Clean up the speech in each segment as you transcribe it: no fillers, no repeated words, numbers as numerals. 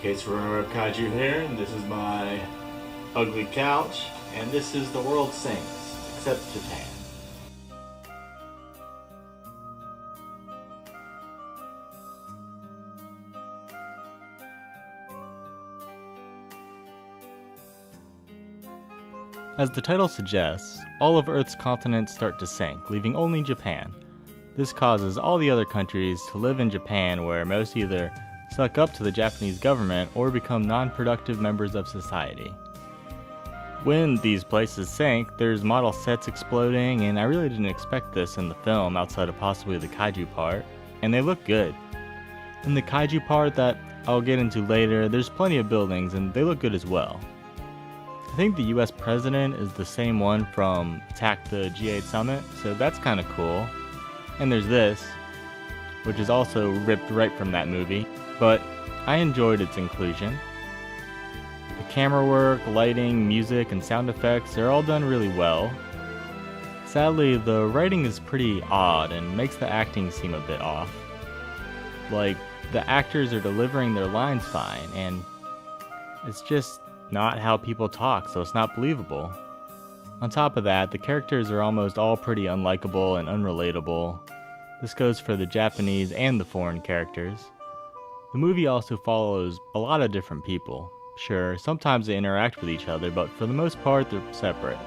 Case for interwebkaiju here, and this is my ugly couch, and this is the world sinks, except Japan. As the title suggests, all of Earth's continents start to sink, leaving only Japan. This causes all the other countries to live in Japan, where most either suck up to the Japanese government or become non-productive members of society. When these places sink, there's model sets exploding, and I really didn't expect this in the film outside of possibly the kaiju part, and they look good. In the kaiju part that I'll get into later, there's plenty of buildings and they look good as well. I think the US president is the same one from Attack the G8 Summit, so that's kinda cool. And there's this, which is also ripped right from that movie, but I enjoyed its inclusion. The camera work, lighting, music, and sound effects are all done really well. Sadly, the writing is pretty odd and makes the acting seem a bit off. Like, the actors are delivering their lines fine, and it's just not how people talk, so it's not believable. On top of that, the characters are almost all pretty unlikable and unrelatable. This goes for the Japanese and the foreign characters. The movie also follows a lot of different people. Sure, sometimes they interact with each other, but for the most part they're separate.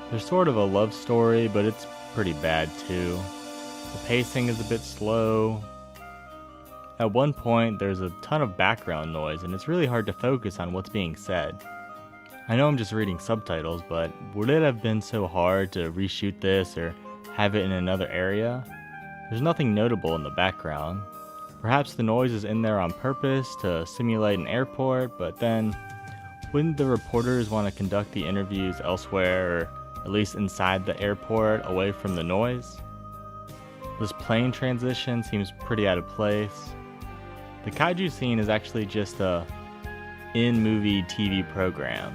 There's sort of a love story, but it's pretty bad too. The pacing is a bit slow. At one point, there's a ton of background noise, and it's really hard to focus on what's being said. I know I'm just reading subtitles, but would it have been so hard to reshoot this or have it in another area? There's nothing notable in the background. Perhaps the noise is in there on purpose to simulate an airport, but then wouldn't the reporters want to conduct the interviews elsewhere, or at least inside the airport, away from the noise? This plane transition seems pretty out of place. The kaiju scene is actually just a in-movie TV program.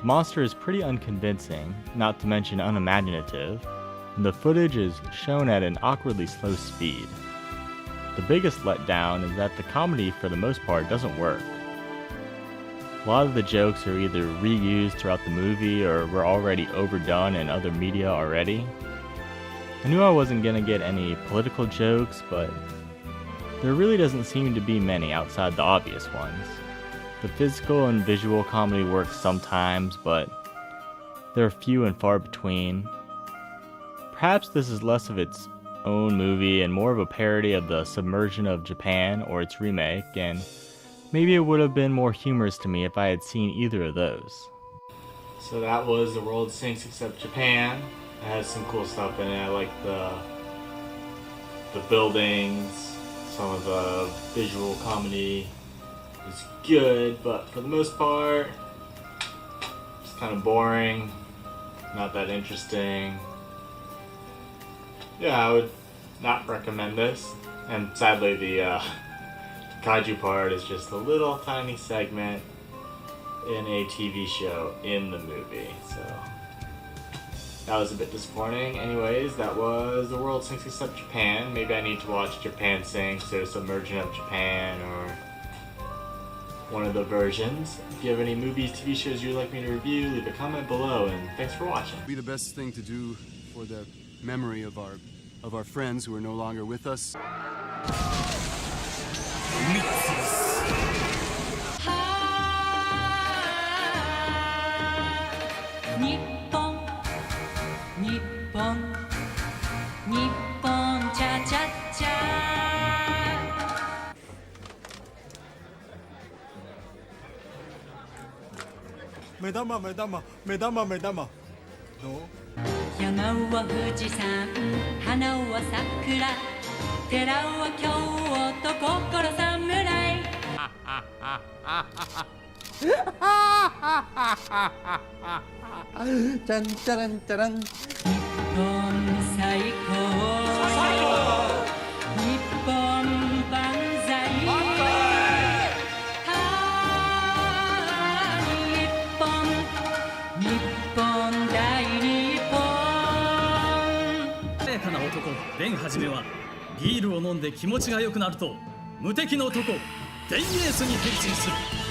The monster is pretty unconvincing, not to mention unimaginative, and the footage is shown at an awkwardly slow speed. The biggest letdown is that the comedy for the most part doesn't work. A lot of the jokes are either reused throughout the movie or were already overdone in other media already. I knew I wasn't gonna get any political jokes, but there really doesn't seem to be many outside the obvious ones. The physical and visual comedy works sometimes, but they're few and far between. Perhaps this is less of its own movie and more of a parody of the Submersion of Japan or its remake, and maybe it would have been more humorous to me if I had seen either of those. So that was The World Sinks Except Japan. It has some cool stuff in it. I like the buildings, some of the visual comedy is good, but for the most part, it's kind of boring, not that interesting. Yeah, I would not recommend this. And sadly, the kaiju part is just a little tiny segment in a TV show in the movie, so that was a bit disappointing. Anyways, that was The World Sinks Except Japan. Maybe I need to watch Japan Sinks or Submersion of Japan or one of the versions. If you have any movies, TV shows you'd like me to review, leave a comment below, and thanks for watching. Be the best thing to do for the memory of our friends who are no longer with us. 目玉目玉目玉目玉どう山は富士山花は桜寺は京都心侍ちゃんちゃらんちゃらん日本最高日本万歳ベンはじめはビールを飲んで気持ちが良くなると無敵の男デイエースに変身する